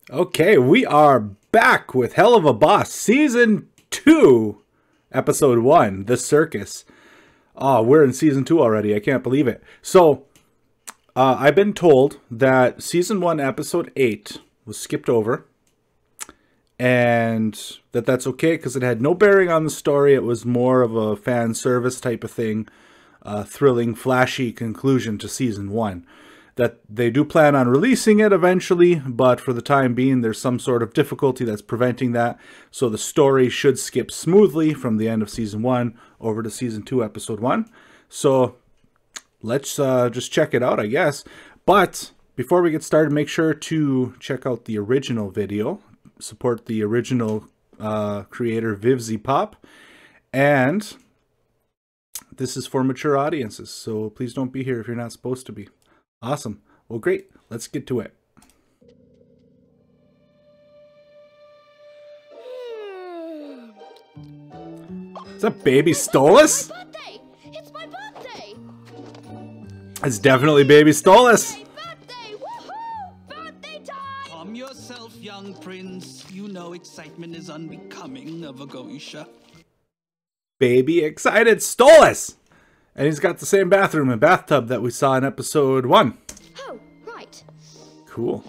Okay, we are back with Helluva Boss Season 2, Episode 1, The Circus. Oh, we're in Season 2 already. I can't believe it. So, I've been told that Season 1, Episode 8 was skipped over. And that's okay because it had no bearing on the story. It was more of a fan service type of thing. Thrilling, flashy conclusion to Season 1. That they do plan on releasing it eventually, but for the time being, there's some sort of difficulty that's preventing that. So the story should skip smoothly from the end of Season 1 over to Season 2, Episode 1. So let's just check it out, I guess. But before we get started, make sure to check out the original video. Support the original creator, VivziePop. And this is for mature audiences, so please don't be here if you're not supposed to be. Awesome. Well, great. Let's get to it. Is that Baby Stolas? It's my birthday! It's definitely Baby Stolas. Birthday! Woohoo! Birthday time! Calm yourself, young prince. You know excitement is unbecoming of a Goetia. Baby excited Stolas! And he's got the same bathroom and bathtub that we saw in Episode 1. Oh, right. Cool.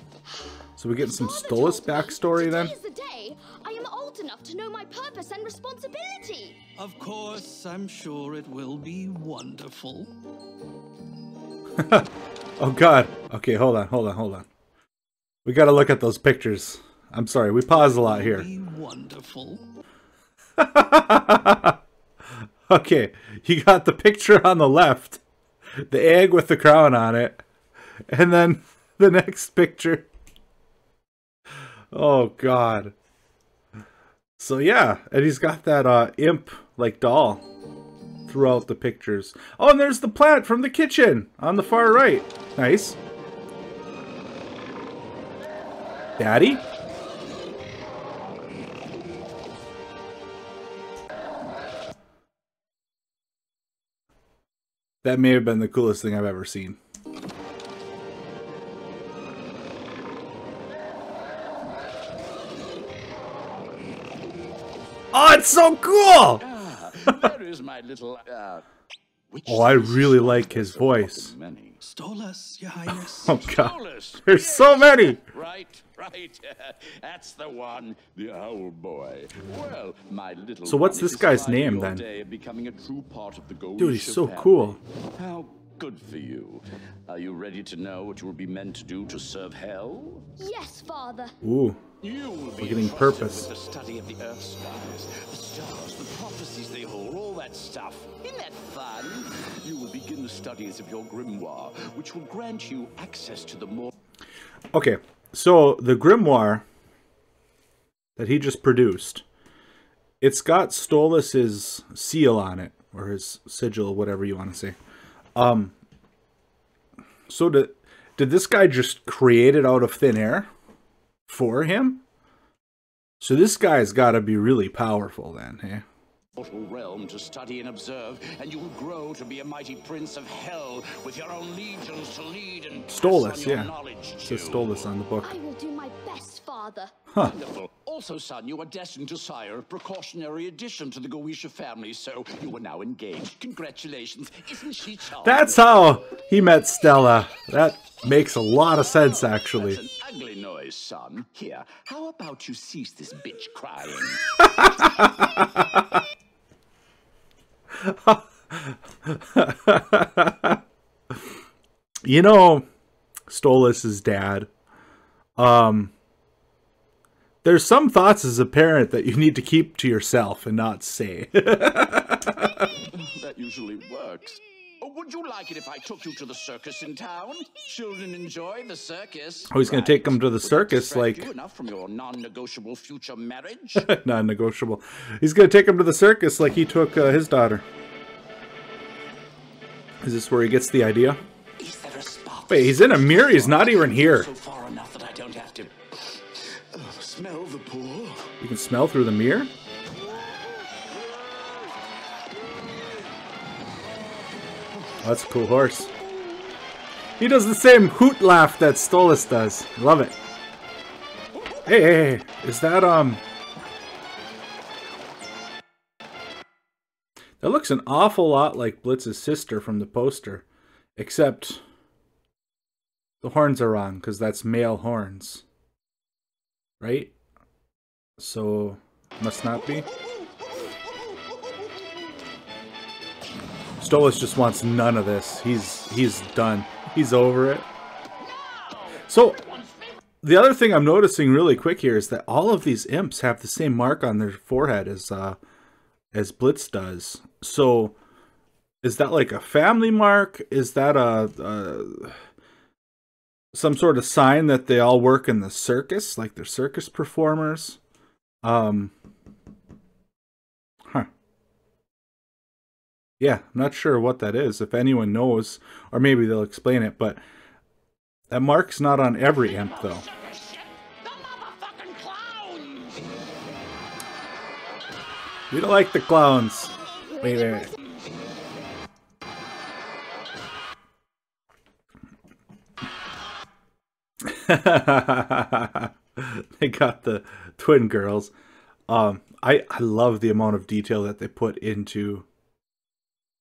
So we're getting some Stolas backstory then? Today is the day I am old enough to know my purpose and responsibility. Of course, I'm sure it will be wonderful. Oh god. Okay, hold on. We gotta look at those pictures. I'm sorry, we pause a lot here. Be wonderful. Okay, you got the picture on the left, the egg with the crown on it, and then the next picture. Oh god. So yeah, and he's got that imp like doll throughout the pictures. Oh, and there's the plant from the kitchen on the far right. Nice. Daddy? That may have been the coolest thing I've ever seen. Oh, it's so cool! There is my little, Oh, I really like his voice. many. Stolas, your highness. Oh god, Stolas. there's so many! Right. That's the one, the owl boy. Well, my little. So what's one, it this is guy's finally name, your then? day of becoming a true part of the Dude, he's so family. cool. How good for you. Are you ready to know what you will be meant to do to serve hell? Yes, Father. Ooh, You will be we're getting entrusted purpose. with the study of the earth skies, the stars, the prophecies they hold, all that stuff. Isn't that fun? You will begin the studies of your grimoire, which will grant you access to the more. Okay, so the grimoire that he just produced, it's got Stolas's seal on it, or his sigil, whatever you want to say. So did this guy just create it out of thin air for him? So this guy's got to be really powerful then, hey? Mortal realm to study and observe, and you will grow to be a mighty prince of hell with your own legions to lead and pass Stolas, on your yeah. knowledge It to. says Stolas on the book. I will do my best, Father. Wonderful. Also, son, you are destined to sire a precautionary addition to the Goetia family, so you are now engaged. Congratulations. Isn't she charming? That's how he met Stella. That makes a lot of sense, actually. That's an ugly noise, son. Here, how about you cease this bitch crying? You know, Stolas' dad. There's some thoughts as a parent that you need to keep to yourself and not say. That usually works. Oh, would you like it if I took you to the circus in town? Children enjoy the circus. Oh, he's gonna take them to the Would that circus, distract like- you enough from your non-negotiable future marriage? Non-negotiable. He's gonna take him to the circus like he took his daughter. Is this where he gets the idea? Is there a spot? Wait, he's in a mirror. He's not even here. So far enough that I don't have to smell the pool. You can smell through the mirror? Oh, that's a cool horse. He does the same hoot laugh that Stolas does. Love it. Hey, is that, that looks an awful lot like Blitz's sister from the poster. Except the horns are wrong, because that's male horns. Right? So, must not be. Stolas just wants none of this. He's done. He's over it. So, the other thing I'm noticing really quick here is that all of these imps have the same mark on their forehead as Blitz does. So, is that like a family mark? Is that some sort of sign that they all work in the circus, like they're circus performers? Yeah, I'm not sure what that is. If anyone knows, or maybe they'll explain it, but that mark's not on every imp, though. We don't like the clowns. Wait a minute. They got the twin girls. I love the amount of detail that they put into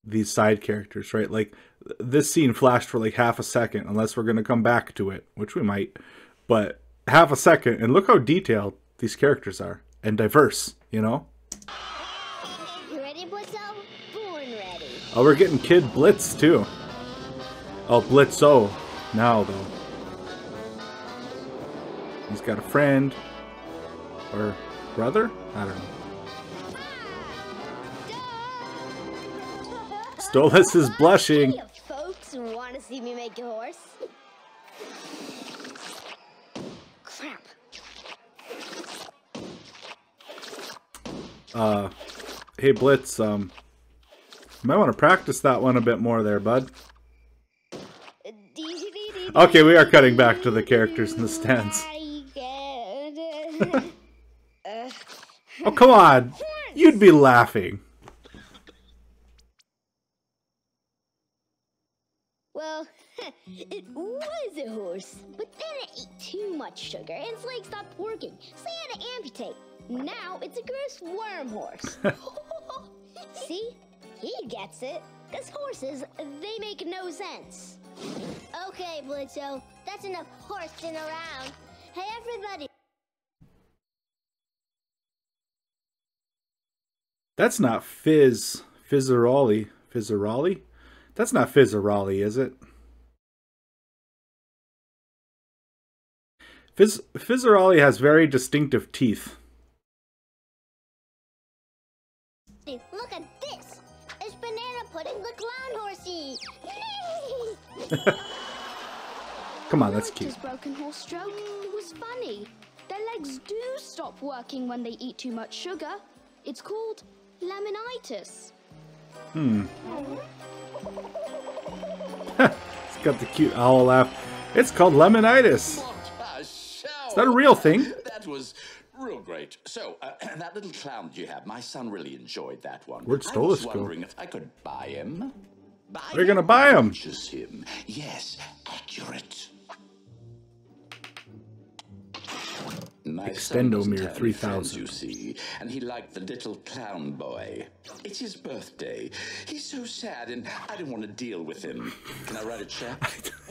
these side characters, right? Like, this scene flashed for like half a second, unless we're going to come back to it, which we might. But half a second, and look how detailed these characters are. And diverse, you know? You ready, Blitzo? Born ready. Oh, we're getting Kid Blitz, too. Oh, Blitzo. Now, though. He's got a friend. Or brother? I don't know. Stolas is blushing. Hey, folks, want to see me make a horse? Crap. Hey Blitz, you might want to practice that one a bit more there, bud. Okay, we are cutting back to the characters in the stands. Oh, come on. You'd be laughing. Well, it was a horse, but then it ate too much sugar and its legs stopped working, so I had to amputate. Now it's a gross worm horse. See? He gets it. Because horses, they make no sense. Okay, Blitzo, that's enough horsing around. Hey, everybody. That's not Fizzarolli. Fizzarolli? That's not Fizzarolli, is it? Fizzarolli has very distinctive teeth. Look at this. It's Banana Pudding the Clown Horsey. Come on, that's cute. His broken horse stroke. It was funny. Their legs do stop working when they eat too much sugar. It's called laminitis. It's got the cute owl laugh. It's called lemonitis. What a show! Is that a real thing? That was real great. So, that little clown that you have, my son really enjoyed that one. Where'd I was Stolas go? wondering if I could buy him. Are you gonna buy him? Just him. Yes, accurate. My son doesn't Extendomere have any 3000. friends, you see, and he liked the little clown boy. It's his birthday. He's so sad, and I don't want to deal with him. Can I write a check?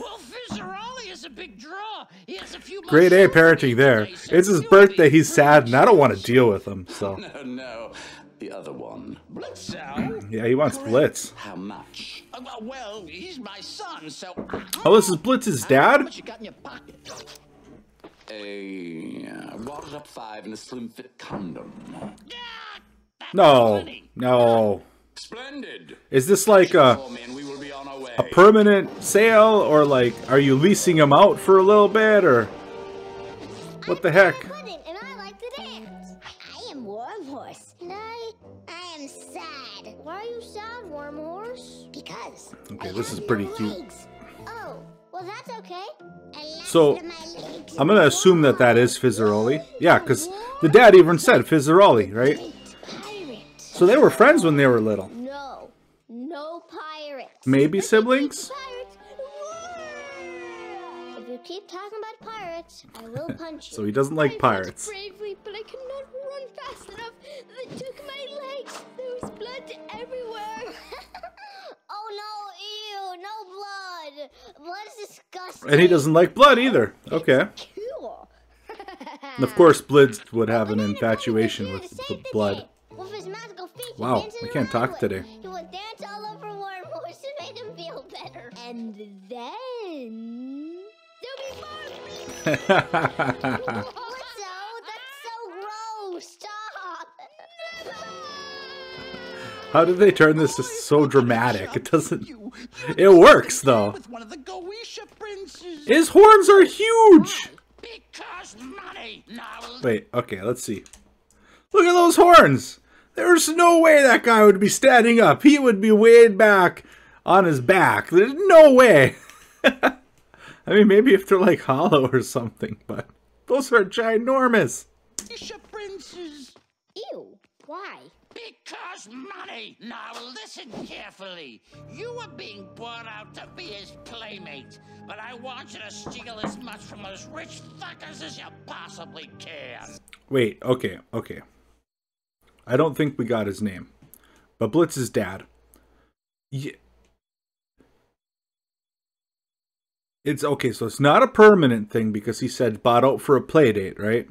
Well, Fizzarolli is a big draw. He has a few more Grade A shows parenting there. today, so It's his you'll birthday, be he's sad, and I don't want to pretty deal with him, so. No, the other one. Blitzo? Yeah, he wants Blitz. How much? Well, he's my son, so... Oh, this is Blitz's How dad? much you got in your pocket? A wadded up 5 and a slim fit condom. No, no. Splendid. Is this like a Oh man, we will be on our way. permanent sale, or like, are you leasing him out for a little bit, or what the heck? Pudding, and I like to dance. I am Worm Horse, and I am sad. Why are you sad, Worm Horse? Because. Okay, I this have is pretty no cute. legs. Oh, well that's okay. So, I'm gonna assume that that is Fizzarolli. Yeah, because the dad even said Fizzarolli, right? Pirate. So they were friends when they were little. No, no pirates. Maybe siblings? Pirates. If you keep talking about pirates, Rex. I will punch you. So he doesn't like I fought pirates. bravely, but I could not run fast enough. They took my legs. There was blood everywhere. Oh no, ew, no blood. Blood's disgusting. And he doesn't like blood either. Okay. Cool. And of course, Blitz would have an infatuation with the blood. With his magical feet, he Wow, dances I can't talk around today. with. He would dance all over Wormhorse to make him feel better. And then there'll be more. That's so gross. Stop. How did they turn this to so dramatic? It doesn't... It works, though. With one of the Goetia princes. His horns are huge! Because money. Now Wait, okay, let's see. Look at those horns! There's no way that guy would be standing up. He would be weighed back on his back. There's no way. I mean, maybe if they're like hollow or something, but those are ginormous. Goetia princes. Ew. Why? Because money! Now listen carefully. You are being brought out to be his playmate, but I want you to steal as much from those rich fuckers as you possibly can. Wait, okay. I don't think we got his name. But Blitz's dad. Yeah. It's okay, so it's not a permanent thing because he said bought out for a play date, right?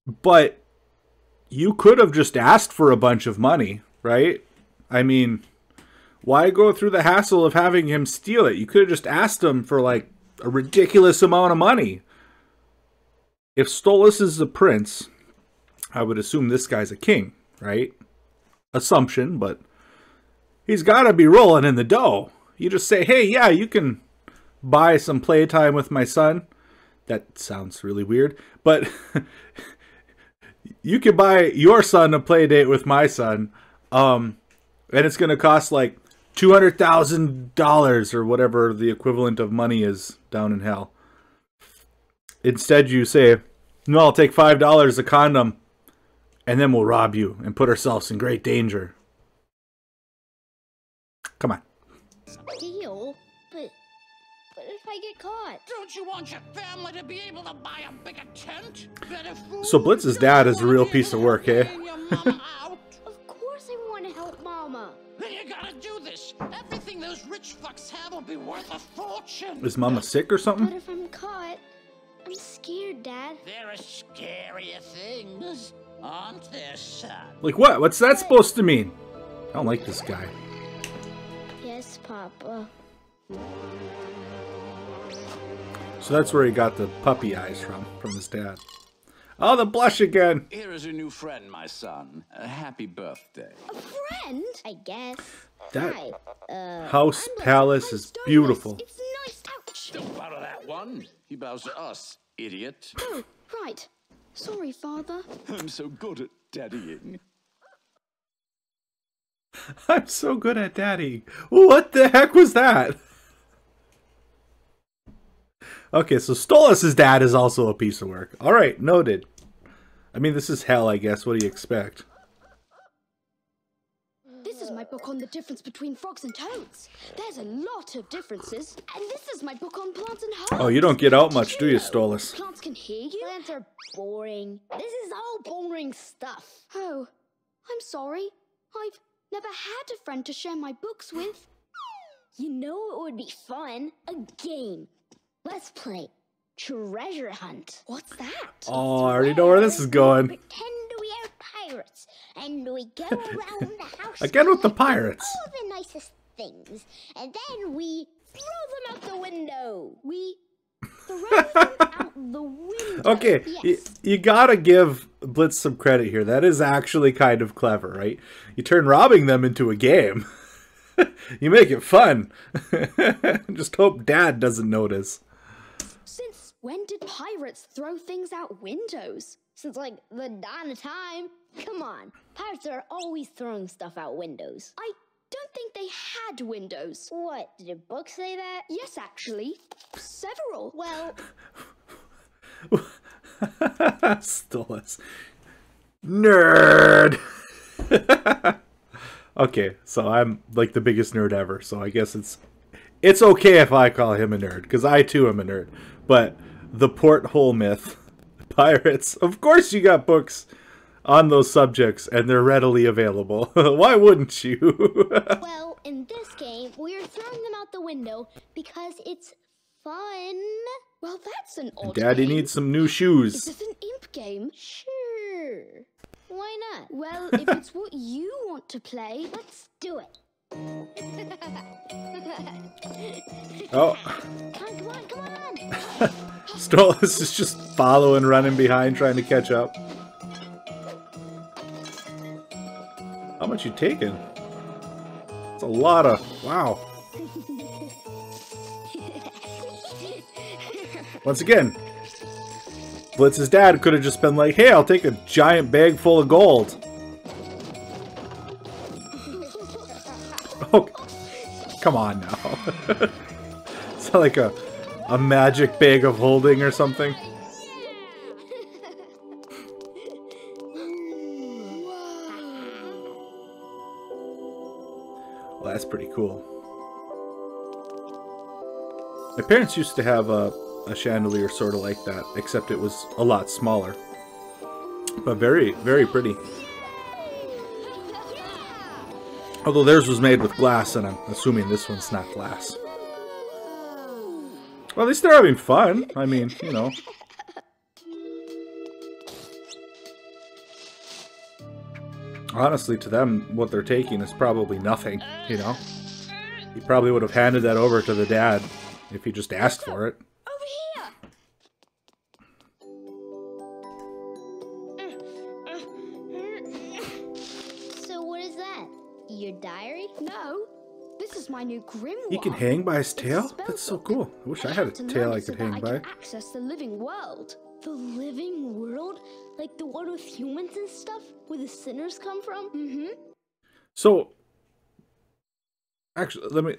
But you could have just asked for a bunch of money, right? I mean, why go through the hassle of having him steal it? You could have just asked him for like a ridiculous amount of money. If Stolas is a prince, I would assume this guy's a king, right? Assumption, but he's got to be rolling in the dough. You just say, hey, yeah, you can buy some playtime with my son. That sounds really weird, but you could buy your son a play date with my son, and it's going to cost like $200,000 or whatever the equivalent of money is down in hell. Instead, you say, no, I'll take $5 a condom, and then we'll rob you and put ourselves in great danger. Come on. Deal? But if I get caught? Don't you want your family to be able to buy a bigger tent? Better food? So Blitz's dad is a real piece of work, eh? Paying your mama out? Of course I want to help Mama. Then you gotta do this. Everything those rich fucks have will be worth a fortune. Is Mama sick or But something? if I'm caught, I'm scared, Dad. There are scarier things, aren't there, son? Like what? What's that supposed to mean? I don't like this guy. Yes, Papa. So that's where he got the puppy eyes from his dad. Oh, the blush again. Here is your new friend, my son. A happy birthday. A friend? I guess. That Hi. house palace is beautiful. It's nice. Ouch. Don't bow to that one. He bows to us, idiot. Oh, right. Sorry, Father. I'm so good at daddying. I'm so good at daddy. What the heck was that? Okay, so Stolas' dad is also a piece of work. All right, noted. I mean, this is hell, I guess. What do you expect? This is my book on the difference between frogs and toads. There's a lot of differences. And this is my book on plants and herbs. Oh, you don't get out much, Did do you, know Stolas? Plants can hear you? Plants are boring. This is all boring stuff. Oh, I'm sorry. I've never had a friend to share my books with. You know it would be fun? A game. Let's play Treasure Hunt. What's that? Oh, I already know where this is going. Pretend we are pirates, and we go around the house Again with the collecting pirates. all the nicest things, and then we throw them out the window. We throw them out the window. Okay, Yes. you gotta give Blitz some credit here. That is actually kind of clever, right? You turn robbing them into a game. You make it fun. Just hope Dad doesn't notice. Since when did pirates throw things out windows? Since, like, the dawn of time. Come on. Pirates are always throwing stuff out windows. I don't think they had windows. What? Did your book say that? Yes, actually. Several. Well, Stolas. Nerd! Okay, so I'm like the biggest nerd ever, so I guess it's okay if I call him a nerd, because I too am a nerd. But The Porthole Myth. Pirates. Of course you got books on those subjects, and they're readily available. Why wouldn't you? Well, in this game, we're throwing them out the window because it's fun. Well, that's an odd Daddy game. needs some new Is shoes. this an imp game? Sure. Why not? Well, if it's what you want to play, Let's do it. Oh, Come on, come on. Stolas is just following, running behind, trying to catch up. How much you taking? It's a lot of... Wow. Once again, Blitz's dad could have just been like, hey, I'll take a giant bag full of gold. Oh, come on now. It's not like a magic bag of holding or something. Well, that's pretty cool. My parents used to have a chandelier sort of like that, except it was a lot smaller. But very, very pretty. Although theirs was made with glass, and I'm assuming this one's not glass. Well, at least they're having fun. I mean, you know. Honestly, to them, what they're taking is probably nothing, you know. He probably would have handed that over to the dad if he just asked for it. So what is that? Your diary? no. This is my new grimoire. He can hang by his tail? spell That's so book. cool. I wish I had a to tail learn I it so could that hang I by. can access the living world. The living world? Like the one with humans and stuff? Where the sinners come from? Mm-hmm. So, actually,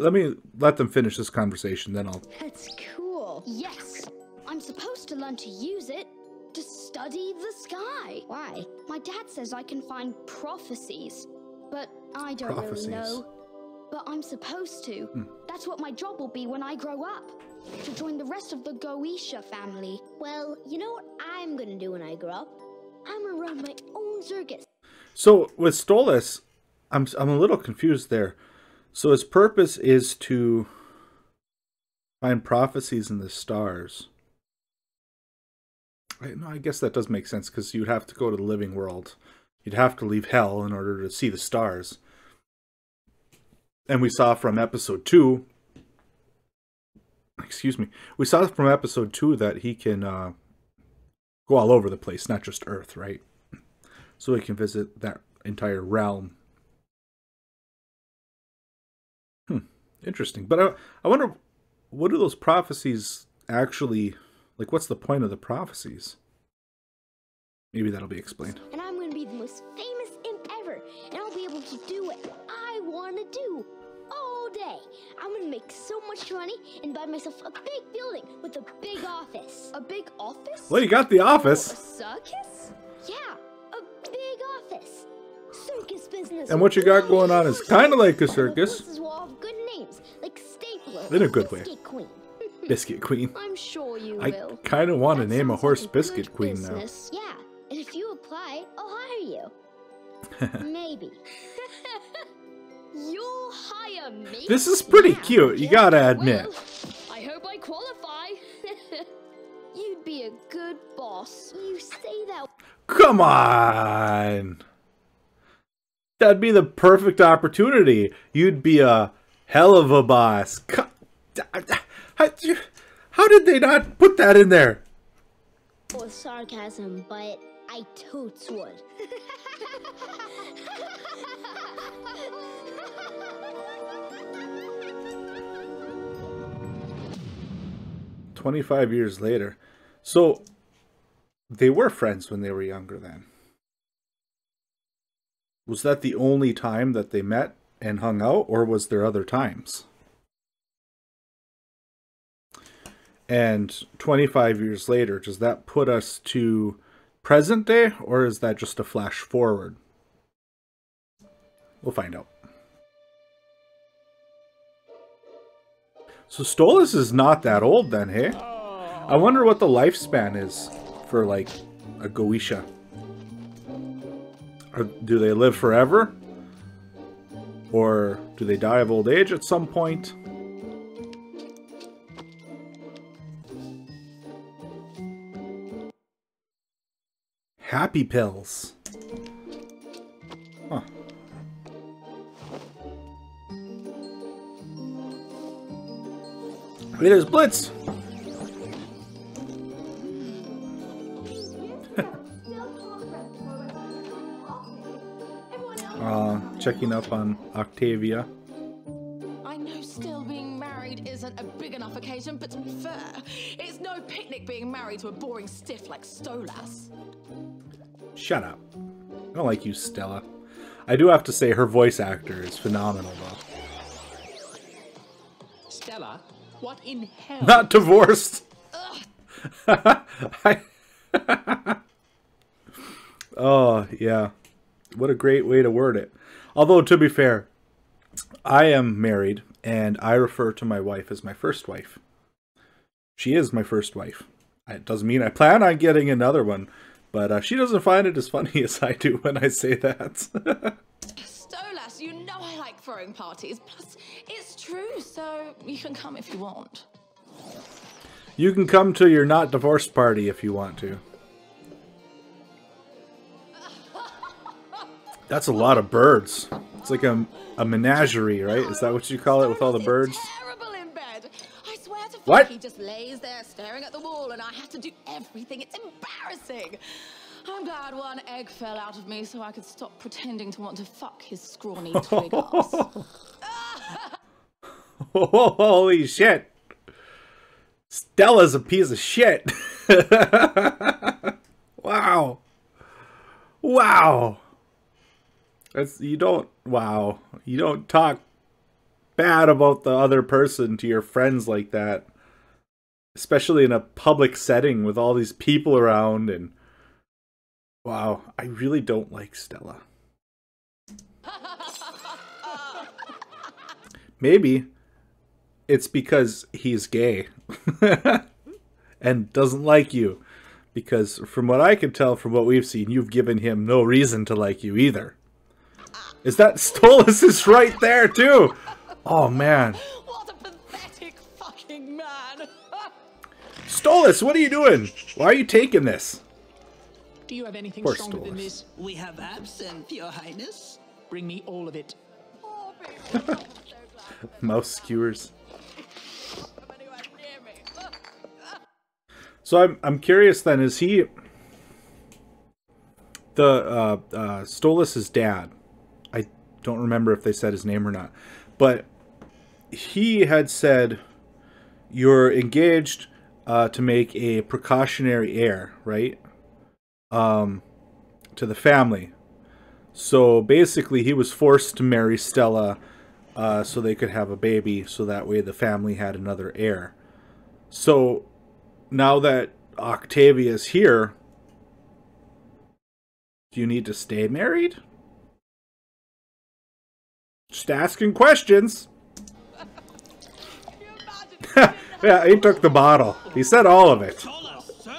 let them finish this conversation, then I'll... That's cool. Yes, I'm supposed to learn to use it to study the sky. Why? My dad says I can find prophecies, but I don't Prophecies. really know. But I'm supposed to. That's what my job will be when I grow up. To join the rest of the Goetia family. Well, you know what I'm gonna do when I grow up? I'm gonna run my own circus. So, with Stolas, I'm a little confused there. So his purpose is to find prophecies in the stars. I guess that does make sense, because you'd have to go to the living world. You'd have to leave hell in order to see the stars. And we saw from episode 2... Excuse me. We saw from episode 2 that he can go all over the place, not just Earth, right? So he can visit that entire realm. Interesting. But I wonder, what do those prophecies actually... Like, what's the point of the prophecies? Maybe that'll be explained. And I'm gonna be the most famous imp ever. And I'll be able to do what I wanna do. All day. I'm gonna make so much money and buy myself a big building with a big office. A big office? Well, you got the A office. circus? Yeah, a big office. Circus business. And what you got going on is kind of like a circus. Places will have good names, like Stapler. In a good way. Biscuit Queen. Biscuit Queen. I'm sure you I will. kind of want to That name a sounds horse like Biscuit good Queen now. business. Yeah, and if you apply, I'll hire you. Maybe. You'll hire me? This is pretty Yeah, cute, you yeah. gotta admit. Well, I hope I qualify. You'd be a good boss. You say that. Come on! That'd be the perfect opportunity. You'd be a hell of a boss. How did they not put that in there? Or sarcasm, but I totes would. 25 years later. So, they were friends when they were younger then. Was that the only time that they met and hung out, or was there other times? And 25 years later, does that put us to present day, or is that just a flash forward? We'll find out. So Stolas is not that old then, hey? I wonder what the lifespan is for, like, a Goetia. Or do they live forever? Or do they die of old age at some point? Happy pills. Huh. Hey, there's Blitz! Checking up on Octavia. I know still being married isn't a big enough occasion, but to be fair, it's no picnic being married to a boring stiff like Stolas. Shut up. I don't like you, Stella. I do have to say her voice actor is phenomenal, though. Stella, what in hell? Not divorced! Oh, yeah. What a great way to word it. Although, to be fair, I am married, and I refer to my wife as my first wife. She is my first wife. It doesn't mean I plan on getting another one, but she doesn't find it as funny as I do when I say that. Stolas, you know I like throwing parties. Plus, it's true, so you can come if you want. You can come to your not divorced party if you want to. That's a lot of birds. It's like a menagerie, right? Is that what you call it with all the birds? Terrible in bed. I swear to What? fuck, he just lays there staring at the wall and I have to do everything. It's embarrassing. I'm glad one egg fell out of me so I could stop pretending to want to fuck his scrawny twig ass. Holy shit. Stella's a piece of shit. Wow. Wow. You don't talk bad about the other person to your friends like that. Especially in a public setting with all these people around and wow, I really don't like Stella. Maybe it's because he's gay and doesn't like you. Because from what I can tell from what we've seen, you've given him no reason to like you either. Is that Stolas is right there too? Oh man. What a pathetic fucking man. Stolas, what are you doing? Why are you taking this? Do you have anything Poor stronger than Stolas. this? We have absinthe, Your Highness. Bring me all of it. Oh, baby, I'm so glad. Mouse skewers. Anywhere near me. So I'm curious then, is he the Stolas' dad? I don't remember if they said his name or not. But he had said you're engaged to make a precautionary heir, right? To the family. So basically he was forced to marry Stella so they could have a baby, so that way the family had another heir. So now that Octavia's here, do you need to stay married? Just asking questions. Yeah, he took the bottle. He said all of it. Stolas, sir.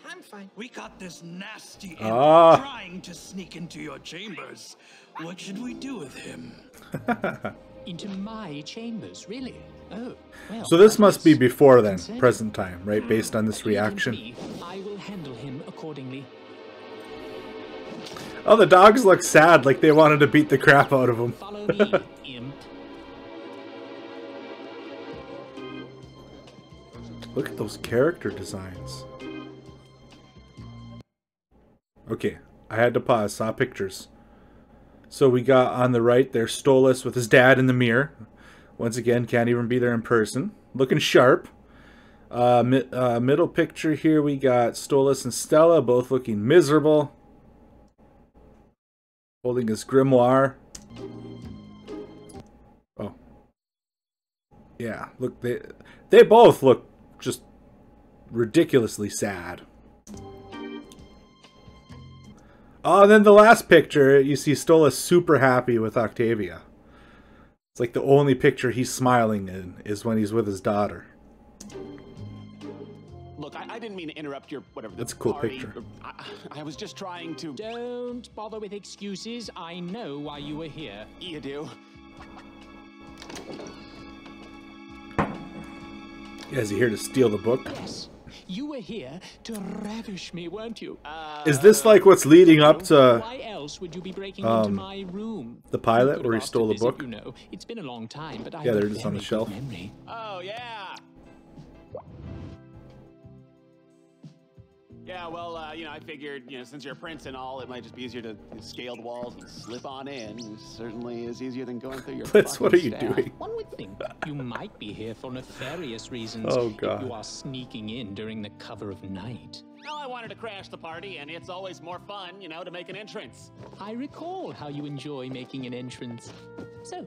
I'm fine. We caught this nasty imp Ah. trying to sneak into your chambers. What should we do with him? Into my chambers, really? Oh, well. So this must be that's before then, concerning. present time, right? Based on this Leave him to reaction. me. I will handle him accordingly. Oh, the dogs look sad, like they wanted to beat the crap out of him. Follow me, imp. Look at those character designs. Okay, I had to pause, saw pictures. So we got on the right there Stolas with his dad in the mirror. Once again, can't even be there in person. Looking sharp. Middle picture here we got Stolas and Stella both looking miserable. Holding his grimoire. Oh. Yeah, look, they both look just ridiculously sad. Oh, and then the last picture, you see Stolas super happy with Octavia. It's like the only picture he's smiling in is when he's with his daughter. Look, I didn't mean to interrupt your whatever. That's a cool party. picture. I was just trying to. Don't bother with excuses. I know why you were here. You do? Yeah, is he here to steal the book? Yes, you were here to ravish me, weren't you? Is this like what's leading up to Why else would you be breaking into my room? the pilot You where he could have stole the asked to visit, book? You know, it's been a long time, but I Yeah, have there a it is on the very shelf. good memory. Oh yeah. Yeah, well, you know, I figured, you know, since you're a prince and all, it might just be easier to scale the walls and slip on in. It certainly is easier than going through your. Blitz, what are fucking you staff. doing? One would think you might be here for nefarious reasons Oh, if God. you are sneaking in during the cover of night. Well, I wanted to crash the party, and it's always more fun, you know, to make an entrance. I recall how you enjoy making an entrance. So,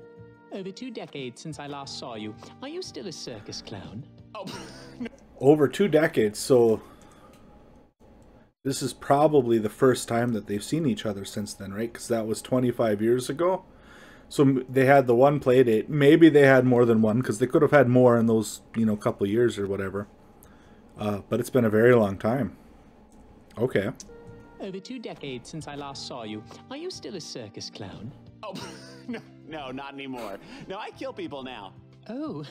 over 2 decades since I last saw you, are you still a circus clown? Oh, Over 2 decades, so this is probably the first time that they've seen each other since then, right? Because that was 25 years ago. So they had the one play date. Maybe they had more than one, because they could have had more in those, you know, couple years or whatever. But it's been a very long time. Okay. Over 2 decades since I last saw you, are you still a circus clown? oh, no, not anymore. No, I kill people now. Oh,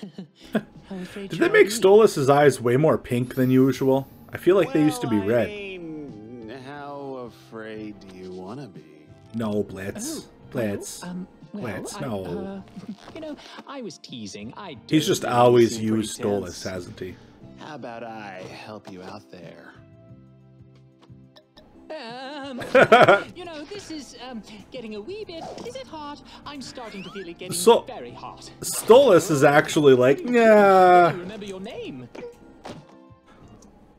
I'm afraid Did you're they make me. Stolas' eyes way more pink than usual? I feel like they used to be Well, red. I mean, how afraid do you want to be? No, Blitz. Blitz. Well, Blitz, I, no. you know, I was teasing. I He's just don't always seem pretty used Stolas, tense. hasn't he? How about I help you out there? you know, this is getting a wee bit. Is it hot? I'm starting to feel it getting So- very hot. Stolas is actually like, I yeah. remember your name.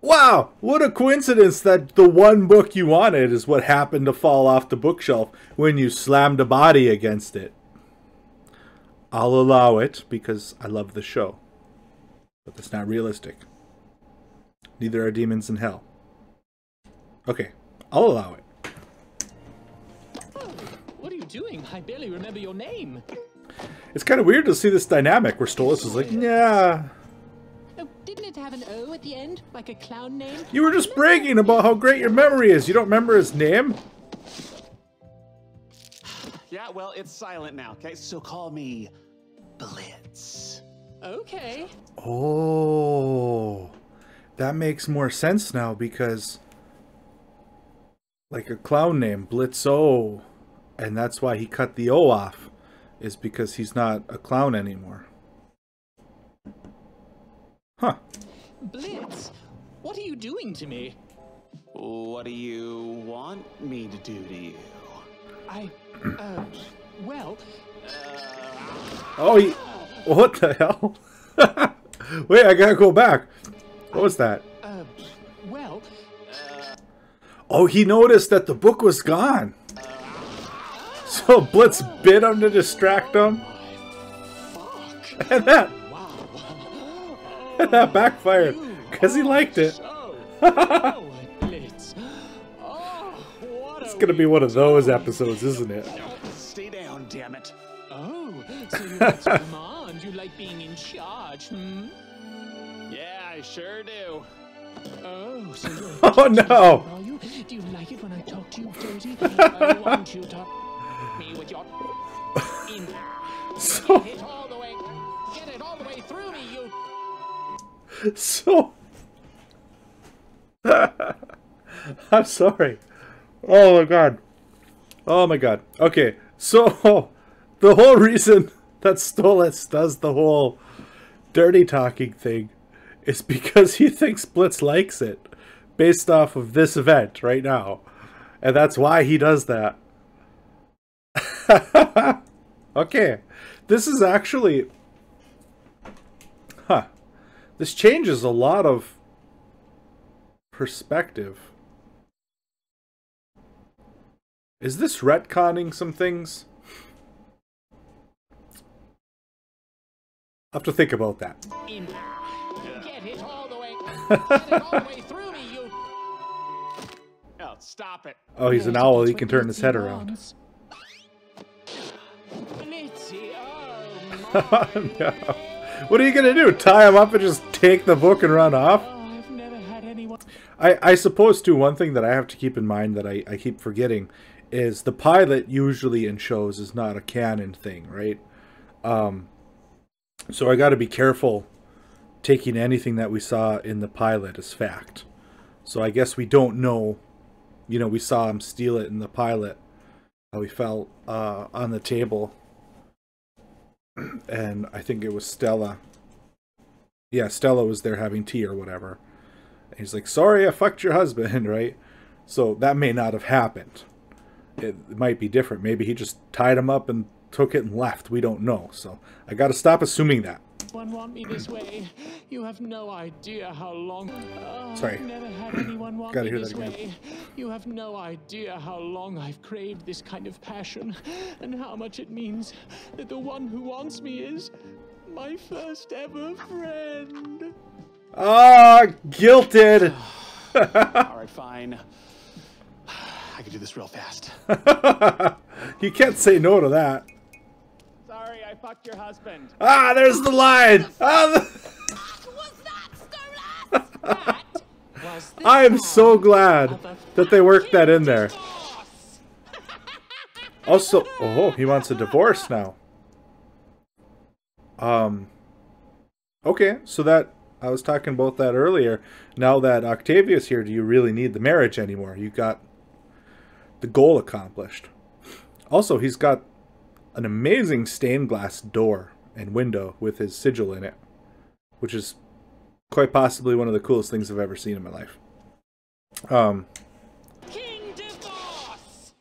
Wow, what a coincidence that the one book you wanted is what happened to fall off the bookshelf when you slammed a body against it. I'll allow it because I love the show. But that's not realistic. Neither are demons in hell. Okay, I'll allow it. Oh, what are you doing? I barely remember your name. It's kind of weird to see this dynamic where Stolas is like, yeah. Oh, didn't it have an O at the end, like a clown name? You were just bragging about how great your memory is. You don't remember his name? Yeah, well, it's silent now, okay? So call me Blitz. Okay. Oh, that makes more sense now because, like a clown name, Blitzo, and that's why he cut the O off, is because he's not a clown anymore. Huh. Blitz, what are you doing to me? What do you want me to do to you? Well, Oh, what the hell? Wait, I gotta go back. What was that? well, Oh, he noticed that the book was gone. So Blitz bit him to distract him. And that backfired because he liked it. oh, Blitz. Oh, what It's gonna be one of those episodes, isn't it? Stay down, damn it. Oh, so you like to command, you like being in charge, hmm? Yeah, I sure do. Oh, so you're a Oh no! are you? Do you like it when I talk to you dirty? I want you to me with your in So, get it all the way through me, you so. I'm sorry. Oh my god. Oh my god. Okay, so the whole reason that Stolas does the whole dirty talking thing is because he thinks Blitz likes it based off of this event right now. And that's why he does that. Okay. This is actually... Huh. This changes a lot of perspective. Is this retconning some things? I'll have to think about that. in get it all the way through me, you Oh, stop it. Oh, he's an owl. He can turn his head around. Blitzy, oh Oh, my. no. What are you gonna do? Tie him up and just take the book and run off? I've never had anyone. I suppose, too, one thing that I have to keep in mind that I keep forgetting is the pilot usually in shows is not a canon thing, right? So I got to be careful taking anything that we saw in the pilot as fact. So I guess we don't know, you know, we saw him steal it in the pilot, how he fell on the table. And I think it was Stella. Yeah, Stella was there having tea or whatever. And he's like, sorry, I fucked your husband, right? So that may not have happened. It might be different. Maybe he just tied him up and took it and left. We don't know. So I got to stop assuming that. Anyone want me this way? You have no idea how long. Sorry. I've never had anyone want Gotta me hear this that again. way. You have no idea how long I've craved this kind of passion, and how much it means that the one who wants me is my first ever friend. Ah, guilted. All right, fine. I can do this real fast. You can't say no to that. Sorry, I fucked your husband. Ah, there's the line. Ah, I am so glad that they worked that in there. Also, oh, he wants a divorce now. Okay, so that, I was talking about that earlier. Now that Octavia's here, do you really need the marriage anymore? You got the goal accomplished. Also, he's got an amazing stained glass door and window with his sigil in it, which is quite possibly one of the coolest things I've ever seen in my life. King Divorce!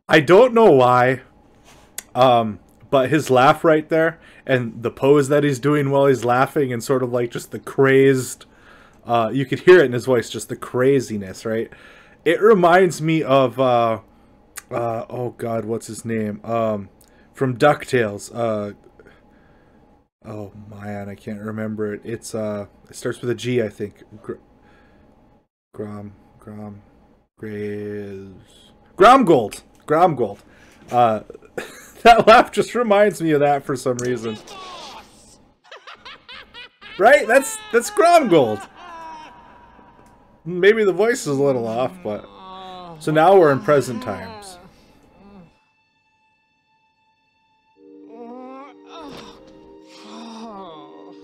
I don't know why, but his laugh right there and the pose that he's doing while he's laughing and sort of like just the crazed, you could hear it in his voice, just the craziness, right? It reminds me of, oh God, what's his name? From DuckTales. Oh man, I can't remember it. It's, it starts with a G, I think. Gromgold. Gromgold. That laugh just reminds me of that for some reason. Right? That's Gromgold. Maybe the voice is a little off, but... So now we're in present times.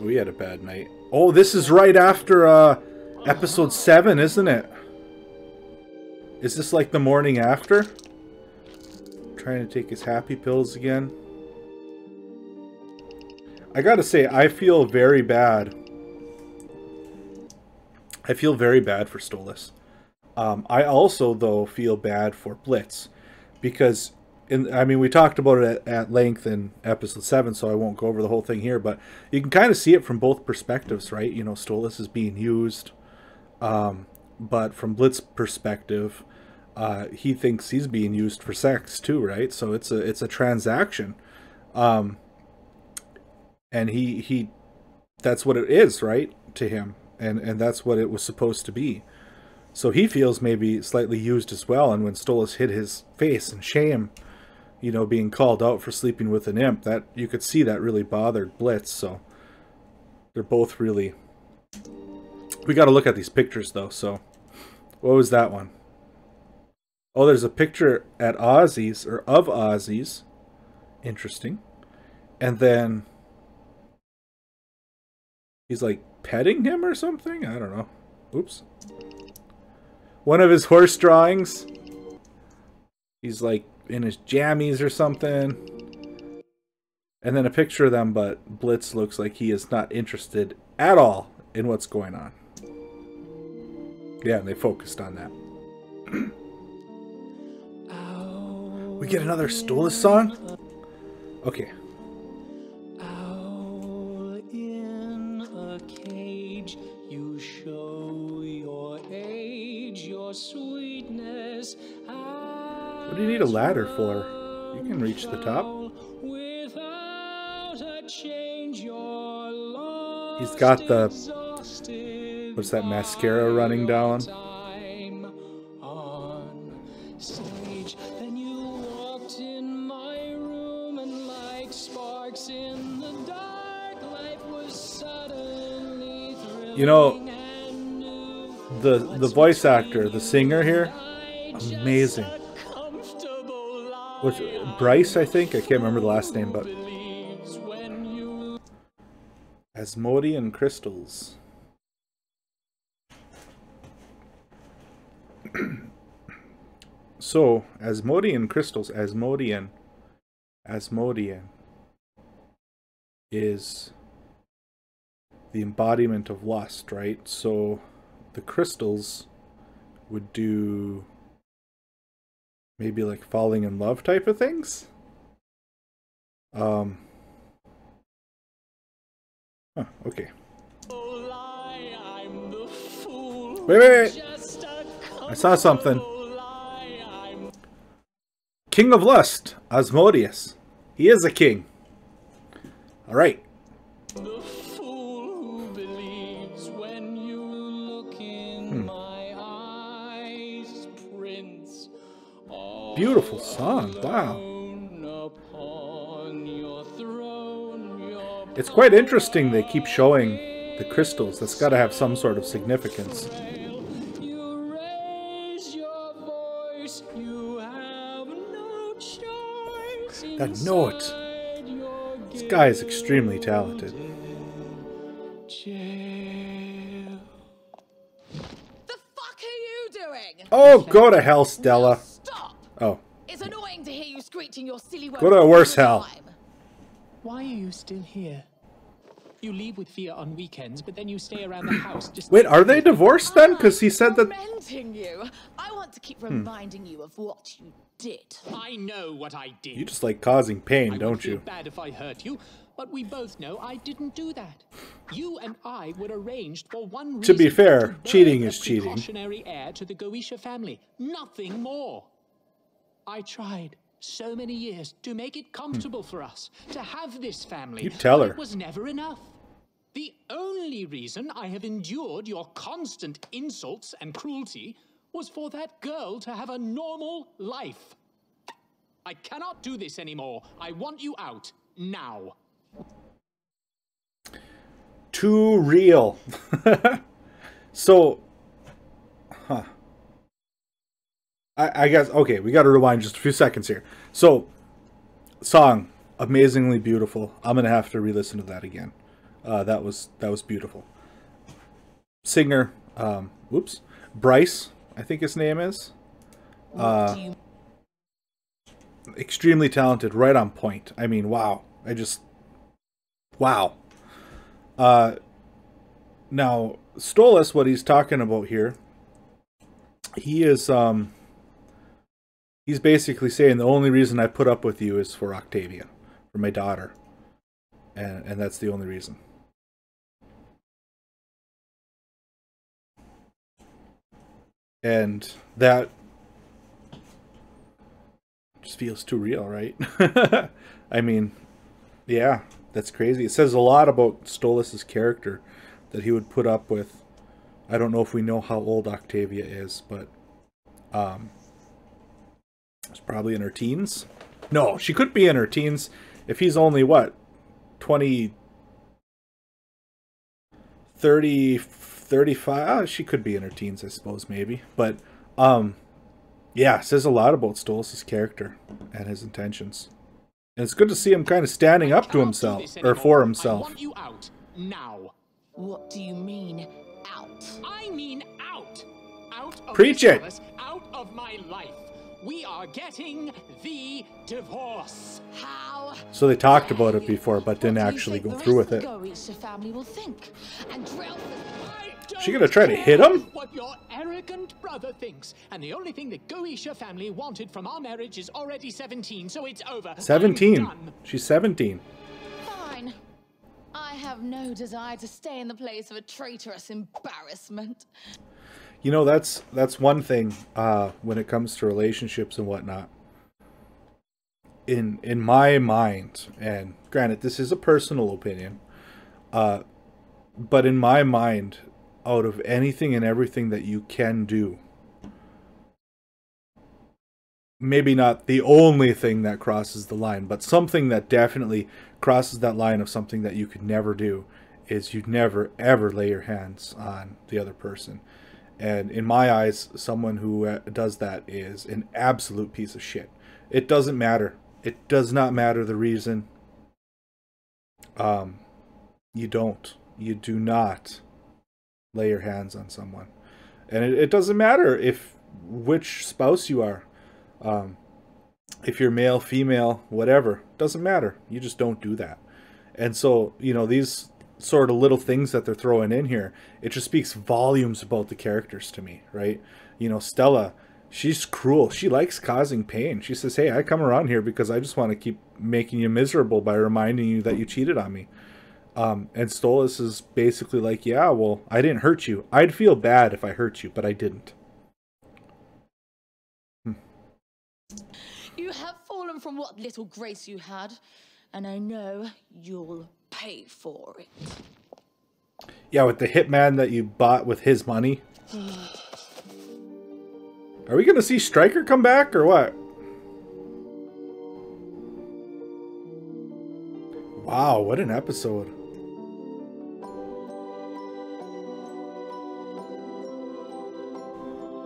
We had a bad night. Oh, this is right after episode 7, isn't it? Is this like the morning after? Trying to take his happy pills again. I gotta say, I feel very bad. I feel very bad for Stolas. I also, though, feel bad for Blitz. Because, I mean, we talked about it at length in episode 7, so I won't go over the whole thing here. But you can kind of see it from both perspectives, right? You know, Stolas is being used. But from Blitz's perspective, he thinks he's being used for sex too, right? So it's a transaction. And he that's what it is, right? To him. And that's what it was supposed to be. So he feels maybe slightly used as well. And when Stolas hid his face in shame, you know, being called out for sleeping with an imp, that you could see that really bothered Blitz. So they're both really... We got to look at these pictures though. So what was that one? Oh, there's a picture at Ozzy's, or of Ozzy's. Interesting. And then he's like petting him or something? I don't know. Oops. One of his horse drawings. He's like in his jammies or something. And then a picture of them, but Blitz looks like he is not interested at all in what's going on. Yeah, and they focused on that. We get another Stolas song? Okay. Owl in a cage, you show your age, your sweetness. What do you need a ladder for? You can reach the top. Without a change, your lost, He's got the... exhausted What's that mascara running down? time on stage. Then you walked in You know, the voice actor, the singer here, amazing. Which, Bryce, I think? I can't remember the last name, but... Asmodean crystals. So, Asmodean crystals, Asmodean is the embodiment of lust, right? So, the crystals would do maybe like falling in love type of things. Okay. Wait. I saw something. King of Lust, Asmodeus. He is a king. Alright. Beautiful song. Wow. It's quite interesting they keep showing the crystals. That's got to have some sort of significance. That note. This guy is extremely talented. The fuck are you doing? Oh, go to hell, Stella. Stop! Oh. It's annoying to hear you screeching your silly words. Go to a worse hell. Why are you still here? You leave with Fia on weekends, but then you stay around the house just... Wait, are they divorced then? Because he said that... Tormenting you. I want to keep reminding you of what you did. I know what I did. You just like causing pain, I don't would feel you? bad if I hurt you, but we both know I didn't do that. You and I were arranged for one reason. To be fair, to cheating birth is a cheating. precautionary heir to the Goetia family. Nothing more. I tried so many years to make it comfortable for us to have this family. You tell but her. It was never enough. The only reason I have endured your constant insults and cruelty was for that girl to have a normal life. I cannot do this anymore. I want you out now. Too real. So, I guess, okay, we got to rewind just a few seconds here. So, song, amazingly beautiful. I'm going to have to re-listen to that again. That was beautiful. Singer, Bryce, I think his name is. Extremely talented, right on point. I mean, wow. Wow. Now, Stolas, what he's talking about here, he is, he's basically saying the only reason I put up with you is for Octavia, for my daughter. And that's the only reason. And that just feels too real, right? I mean, yeah, that's crazy. It says a lot about Stolas' character that he would put up with. I don't know if we know how old Octavia is, but it's probably in her teens. No, she could be in her teens if he's only, what, 20, 30, 35? She could be in her teens, I suppose, maybe. But, yeah, it says a lot about Stolas' character and his intentions. And it's good to see him kind of standing up to himself, or for himself. I want you out now. What do you mean, out? I mean out. Out of Preach this it. palace, out of my life. We are getting the divorce. How? So they talked about it before, but didn't actually go through with it. The family will think. And She gonna try to hit him? What your arrogant brother thinks. And the only thing the Goetia family wanted from our marriage is already 17, so it's over. 17. I'm done. She's 17. Fine. I have no desire to stay in the place of a traitorous embarrassment. You know, that's one thing when it comes to relationships and whatnot. In my mind, and granted, this is a personal opinion, but in my mind, out of anything and everything that you can do, maybe not the only thing that crosses the line, but something that definitely crosses that line of something that you could never do, is you never ever lay your hands on the other person. And in my eyes, someone who does that is an absolute piece of shit. It doesn't matter. It does not matter the reason. You do not lay your hands on someone. And it doesn't matter which spouse you are. If you're male, female, whatever, doesn't matter. You just don't do that. And so, you know, these sort of little things that they're throwing in here, it just speaks volumes about the characters to me, right? You know, Stella, she's cruel. She likes causing pain. She says, hey, I come around here because I just want to keep making you miserable by reminding you that you cheated on me. And Stolas is basically like, yeah, well, I didn't hurt you. I'd feel bad if I hurt you, but I didn't. You have fallen from what little grace you had, and I know you'll pay for it. Yeah, with the hitman that you bought with his money. Are we going to see Stryker come back or what? Wow, what an episode.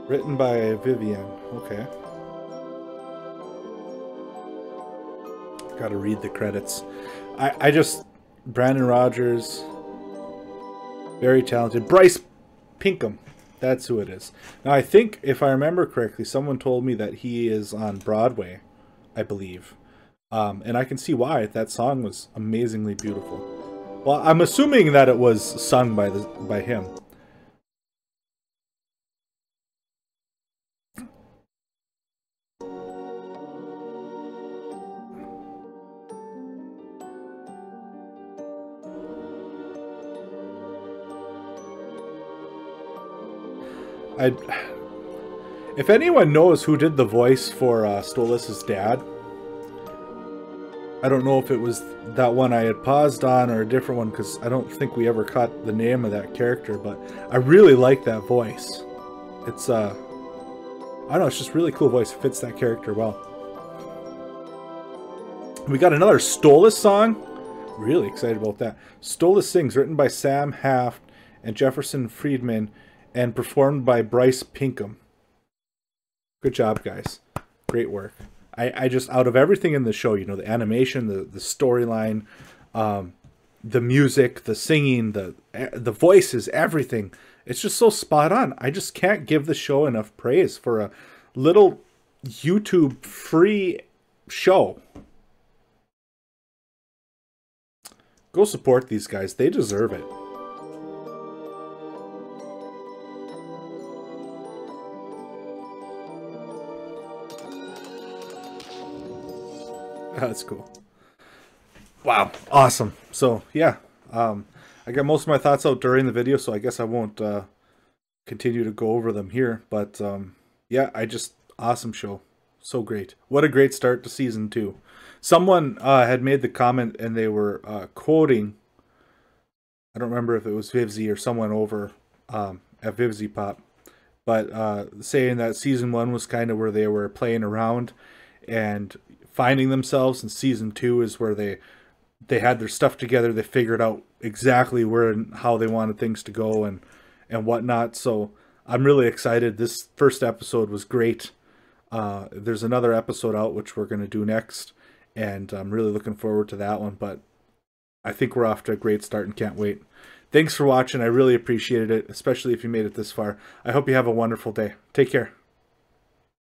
Written by Vivian. Okay. Gotta read the credits. I just... Brandon Rogers. Very talented. Bryce Pinkham. That's who it is. Now, I think, if I remember correctly, someone told me that he is on Broadway, I believe. And I can see why. That song was amazingly beautiful. Well, I'm assuming that it was sung by him. If anyone knows who did the voice for Stolas' dad, I don't know if it was that one I had paused on or a different one, because I don't think we ever caught the name of that character, but I really like that voice. It's, I don't know, it's just really cool voice. It fits that character well. We got another Stolas song. Really excited about that. Stolas Sings, written by Sam Haft and Jefferson Friedman, and performed by Bryce Pinkham. Good job, guys. Great work. I just, out of everything in the show, you know, the animation, the storyline, the music, the singing, the voices, everything, it's just so spot on. I just can't give the show enough praise for a little YouTube free show. Go support these guys. They deserve it. That's cool. Wow, awesome. So yeah, I got most of my thoughts out during the video, so I guess I won't continue to go over them here. But yeah, awesome show. So great. What a great start to season 2. Someone had made the comment, and they were quoting, I don't remember if it was Vivzy or someone over at Vivzy Pop, but saying that season 1 was kind of where they were playing around and finding themselves, and season 2 is where they had their stuff together. They figured out exactly where and how they wanted things to go and whatnot. So I'm really excited. This first episode was great. There's another episode out which we're going to do next, and I'm really looking forward to that one. But I think we're off to a great start and can't wait. Thanks for watching. I really appreciated it, especially if you made it this far. I hope you have a wonderful day. Take care.